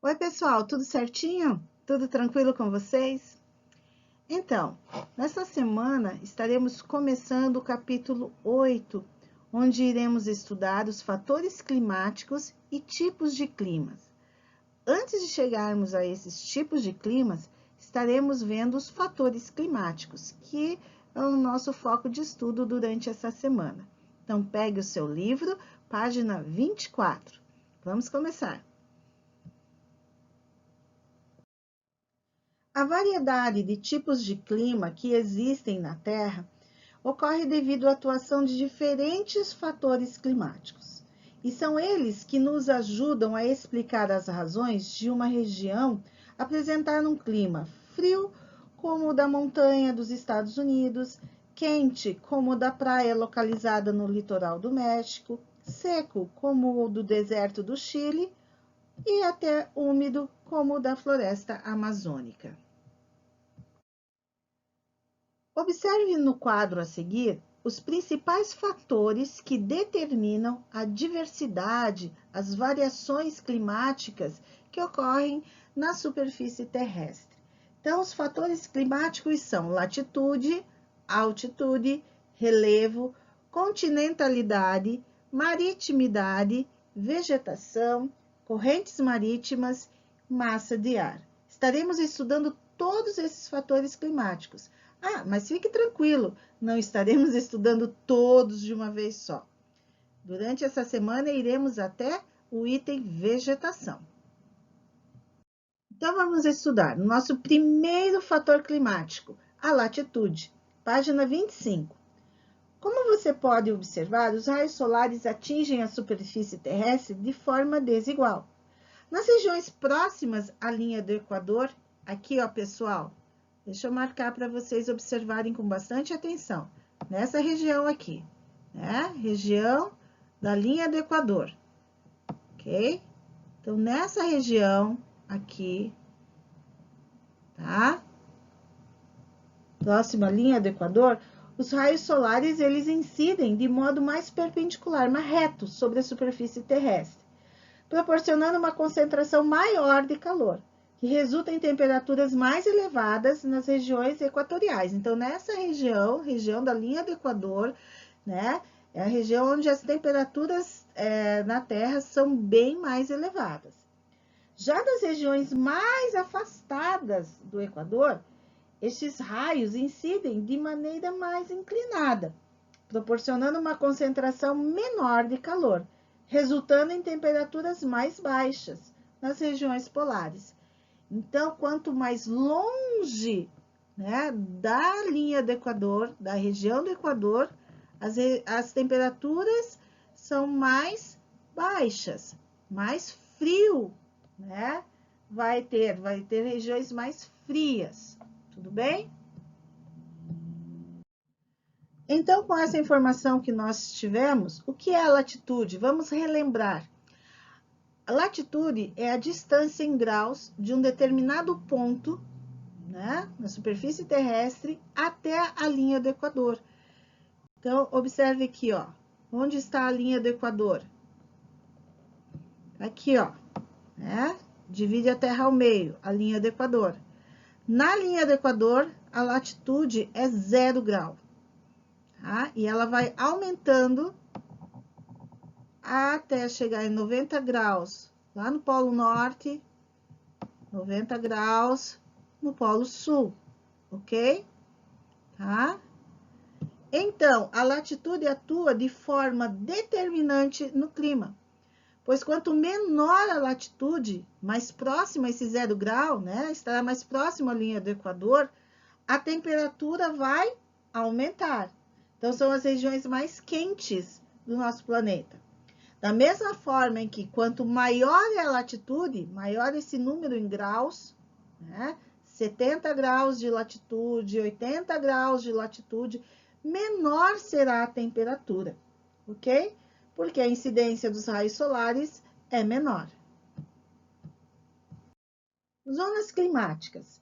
Oi, pessoal, tudo certinho? Tudo tranquilo com vocês? Então, nessa semana estaremos começando o capítulo 8, onde iremos estudar os fatores climáticos e tipos de climas. Antes de chegarmos a esses tipos de climas, estaremos vendo os fatores climáticos, que é o nosso foco de estudo durante essa semana. Então, pegue o seu livro, página 24. Vamos começar. A variedade de tipos de clima que existem na Terra ocorre devido à atuação de diferentes fatores climáticos. E são eles que nos ajudam a explicar as razões de uma região apresentar um clima frio, como o da montanha dos Estados Unidos, quente, como o da praia localizada no litoral do México, seco, como o do deserto do Chile, e até úmido, como o da floresta amazônica. Observe no quadro a seguir os principais fatores que determinam a diversidade, as variações climáticas que ocorrem na superfície terrestre. Então, os fatores climáticos são latitude, altitude, relevo, continentalidade, maritimidade, vegetação, correntes marítimas, massa de ar. Estaremos estudando todos esses fatores climáticos. Mas fique tranquilo, não estaremos estudando todos de uma vez só. Durante essa semana iremos até o item vegetação. Então vamos estudar o nosso primeiro fator climático, a latitude, página 25. Como você pode observar, os raios solares atingem a superfície terrestre de forma desigual. Nas regiões próximas à linha do Equador, aqui ó pessoal, deixa eu marcar para vocês observarem com bastante atenção. Nessa região aqui, né? Região da linha do Equador, ok? Então, nessa região aqui, tá? Próxima à linha do Equador, os raios solares, eles incidem de modo mais perpendicular, mais reto sobre a superfície terrestre, proporcionando uma concentração maior de calor, que resulta em temperaturas mais elevadas nas regiões equatoriais. Então, nessa região, região da linha do Equador, né, é a região onde as temperaturas na Terra são bem mais elevadas. Já nas regiões mais afastadas do Equador, estes raios incidem de maneira mais inclinada, proporcionando uma concentração menor de calor, resultando em temperaturas mais baixas nas regiões polares. Então, quanto mais longe, né, da linha do Equador, da região do Equador, as temperaturas são mais baixas, mais frio, né? Vai ter regiões mais frias, tudo bem? Então, com essa informação que nós tivemos, o que é a latitude? Vamos relembrar. A latitude é a distância em graus de um determinado ponto, né, na superfície terrestre até a linha do Equador. Então, observe aqui, ó, onde está a linha do Equador? Aqui, ó, né? Divide a Terra ao meio, a linha do Equador. Na linha do Equador, a latitude é 0 grau, tá? E ela vai aumentando até chegar em 90 graus lá no Polo Norte, 90 graus no Polo Sul, ok? Tá? Então, a latitude atua de forma determinante no clima, pois quanto menor a latitude, mais próxima a esse 0 grau, né, estará mais próximo à linha do Equador, a temperatura vai aumentar. Então, são as regiões mais quentes do nosso planeta. Da mesma forma em que quanto maior é a latitude, maior esse número em graus, né, 70 graus de latitude, 80 graus de latitude, menor será a temperatura, ok? Porque a incidência dos raios solares é menor. Zonas climáticas.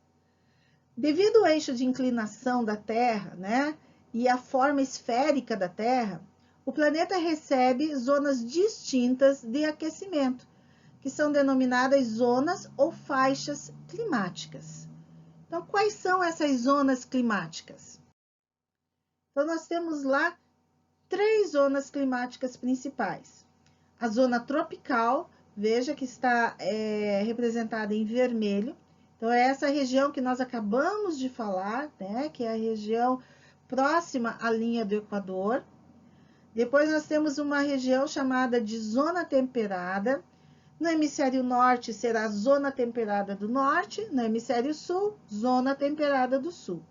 Devido ao eixo de inclinação da Terra, né, e a forma esférica da Terra, o planeta recebe zonas distintas de aquecimento, que são denominadas zonas ou faixas climáticas. Então, quais são essas zonas climáticas? Então, nós temos lá 3 zonas climáticas principais. A zona tropical, veja que está representada em vermelho. Então, é essa região que nós acabamos de falar, né? Que é a região próxima à linha do Equador. Depois, nós temos uma região chamada de zona temperada. No hemisfério norte, será a zona temperada do norte. No hemisfério sul, zona temperada do sul.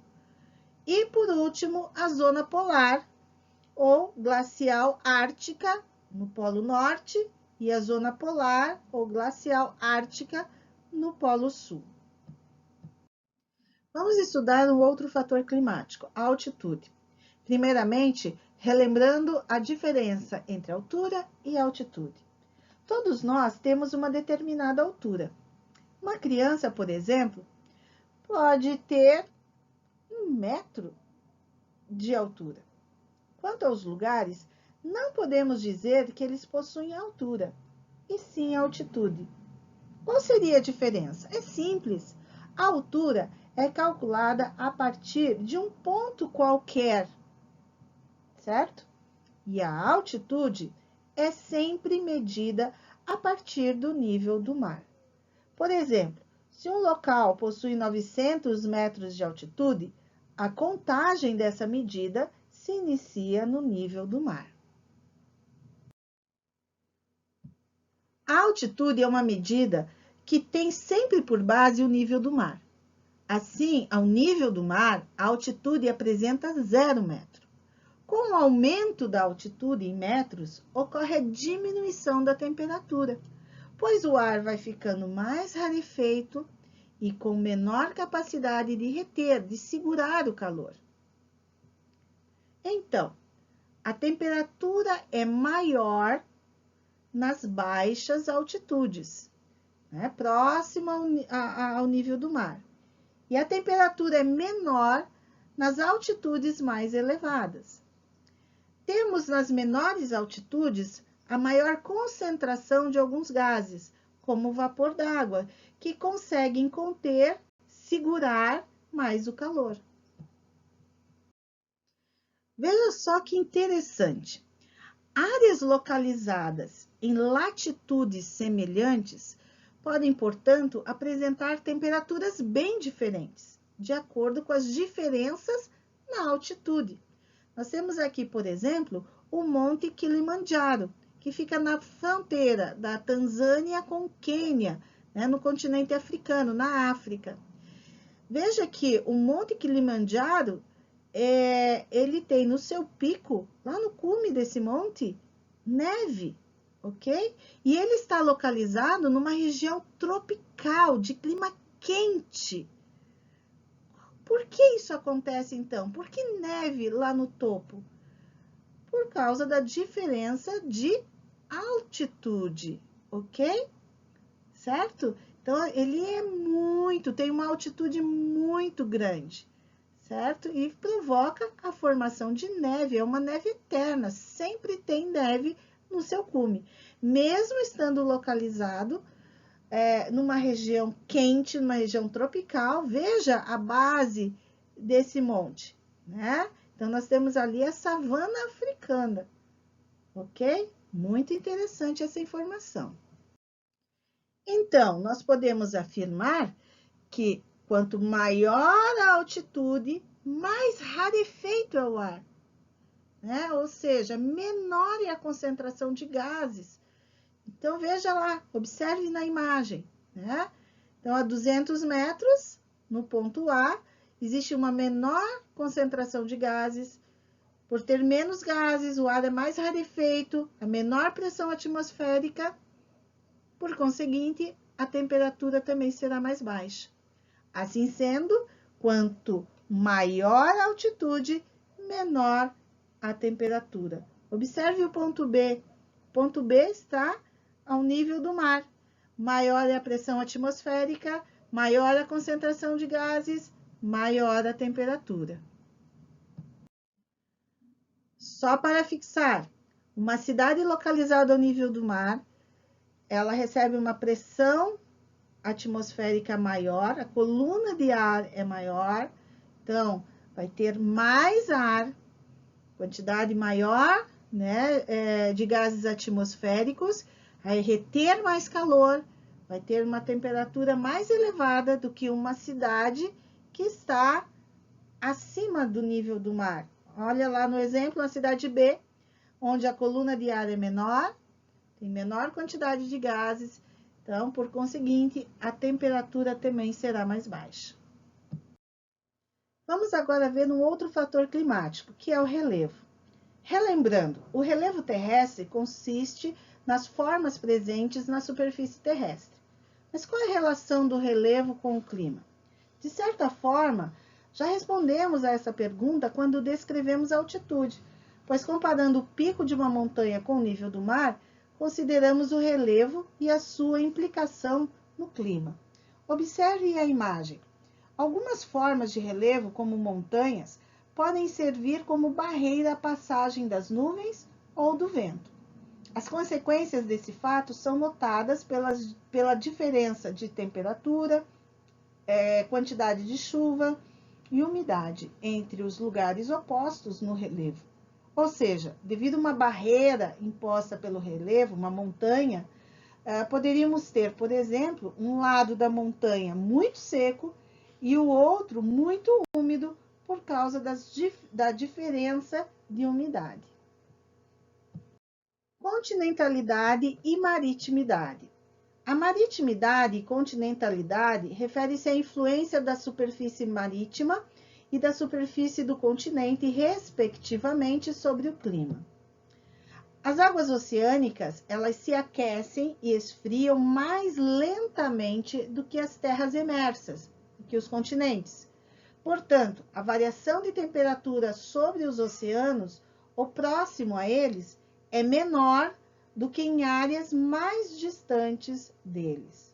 E, por último, a zona polar, ou glacial ártica, no Polo Norte, e a zona polar, ou glacial ártica, no Polo Sul. Vamos estudar um outro fator climático, a altitude. Primeiramente, relembrando a diferença entre altura e altitude. Todos nós temos uma determinada altura. Uma criança, por exemplo, pode ter 1 metro de altura. Quanto aos lugares, não podemos dizer que eles possuem altura, e sim altitude. Qual seria a diferença? É simples. A altura é calculada a partir de um ponto qualquer, certo? E a altitude é sempre medida a partir do nível do mar. Por exemplo, se um local possui 900 metros de altitude, a contagem dessa medida se inicia no nível do mar. A altitude é uma medida que tem sempre por base o nível do mar. Assim, ao nível do mar, a altitude apresenta 0 metro. Com o aumento da altitude em metros, ocorre a diminuição da temperatura, pois o ar vai ficando mais rarefeito e com menor capacidade de reter, de segurar o calor. Então, a temperatura é maior nas baixas altitudes, né, próxima ao nível do mar. E a temperatura é menor nas altitudes mais elevadas. Temos nas menores altitudes a maior concentração de alguns gases, como o vapor d'água, que conseguem conter, segurar mais o calor. Veja só que interessante. Áreas localizadas em latitudes semelhantes podem, portanto, apresentar temperaturas bem diferentes, de acordo com as diferenças na altitude. Nós temos aqui, por exemplo, o Monte Kilimanjaro, que fica na fronteira da Tanzânia com o Quênia, né, no continente africano, na África. Veja que o Monte Kilimanjaro, ele tem no seu pico, lá no cume desse monte, neve, ok? E ele está localizado numa região tropical, de clima quente. Por que isso acontece, então? Por que neve lá no topo? Por causa da diferença de altitude, ok? Certo? Então, ele tem uma altitude muito grande, certo? E provoca a formação de neve, é uma neve eterna, sempre tem neve no seu cume, mesmo estando localizado numa região quente, numa região tropical. Veja a base desse monte, né? Então, nós temos ali a savana africana, ok? Muito interessante essa informação. Então, nós podemos afirmar que quanto maior a altitude, mais rarefeito é o ar, né? Ou seja, menor é a concentração de gases. Então, veja lá, observe na imagem, né? Então, a 200 metros, no ponto A, existe uma menor concentração de gases. Por ter menos gases, o ar é mais rarefeito, a menor pressão atmosférica, por conseguinte, a temperatura também será mais baixa. Assim sendo, quanto maior a altitude, menor a temperatura. Observe o ponto B. O ponto B está ao nível do mar. Maior é a pressão atmosférica, maior a concentração de gases, maior a temperatura. Só para fixar, uma cidade localizada ao nível do mar ela recebe uma pressão atmosférica maior, a coluna de ar é maior, então vai ter mais ar, quantidade maior, né, de gases atmosféricos, vai reter mais calor, vai ter uma temperatura mais elevada do que uma cidade que está acima do nível do mar. Olha lá no exemplo, a cidade B, onde a coluna de ar é menor, tem menor quantidade de gases, então, por conseguinte, a temperatura também será mais baixa. Vamos agora ver um outro fator climático, que é o relevo. Relembrando, o relevo terrestre consiste nas formas presentes na superfície terrestre. Mas qual é a relação do relevo com o clima? De certa forma, já respondemos a essa pergunta quando descrevemos a altitude, pois comparando o pico de uma montanha com o nível do mar, consideramos o relevo e a sua implicação no clima. Observe a imagem. Algumas formas de relevo, como montanhas, podem servir como barreira à passagem das nuvens ou do vento. As consequências desse fato são notadas pela diferença de temperatura, quantidade de chuva e umidade entre os lugares opostos no relevo. Ou seja, devido a uma barreira imposta pelo relevo, uma montanha, poderíamos ter, por exemplo, um lado da montanha muito seco e o outro muito úmido por causa da diferença de umidade. Continentalidade e maritimidade. A maritimidade e continentalidade refere-se à influência da superfície marítima e da superfície do continente, respectivamente, sobre o clima. As águas oceânicas, elas se aquecem e esfriam mais lentamente do que as terras emersas, do que os continentes. Portanto, a variação de temperatura sobre os oceanos ou próximo a eles é menor do que em áreas mais distantes deles.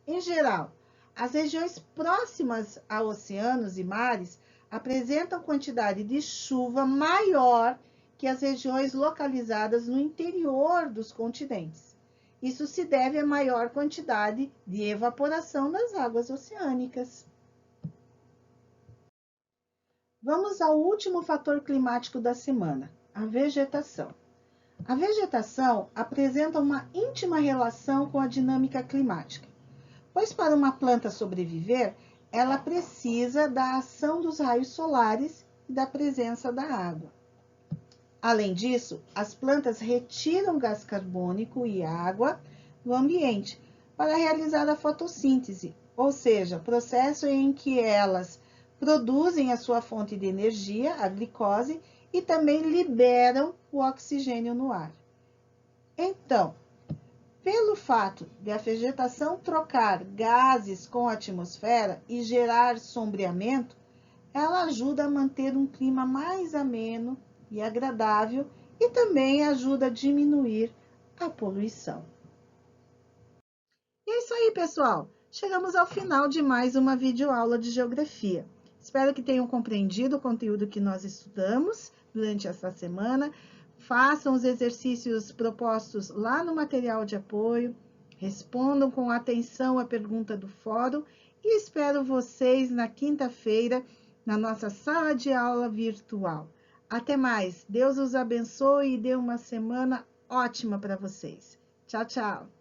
Em geral, as regiões próximas a oceanos e mares apresentam quantidade de chuva maior que as regiões localizadas no interior dos continentes. Isso se deve à maior quantidade de evaporação das águas oceânicas. Vamos ao último fator climático da semana, a vegetação. A vegetação apresenta uma íntima relação com a dinâmica climática, pois para uma planta sobreviver, ela precisa da ação dos raios solares e da presença da água. Além disso, as plantas retiram gás carbônico e água do ambiente para realizar a fotossíntese, ou seja, processo em que elas produzem a sua fonte de energia, a glicose, e também liberam o oxigênio no ar. Então, pelo fato de a vegetação trocar gases com a atmosfera e gerar sombreamento, ela ajuda a manter um clima mais ameno e agradável e também ajuda a diminuir a poluição. E é isso aí, pessoal! Chegamos ao final de mais uma videoaula de geografia. Espero que tenham compreendido o conteúdo que nós estudamos durante essa semana. Façam os exercícios propostos lá no material de apoio, respondam com atenção a pergunta do fórum e espero vocês na quinta-feira na nossa sala de aula virtual. Até mais, Deus os abençoe e dê uma semana ótima para vocês. Tchau, tchau!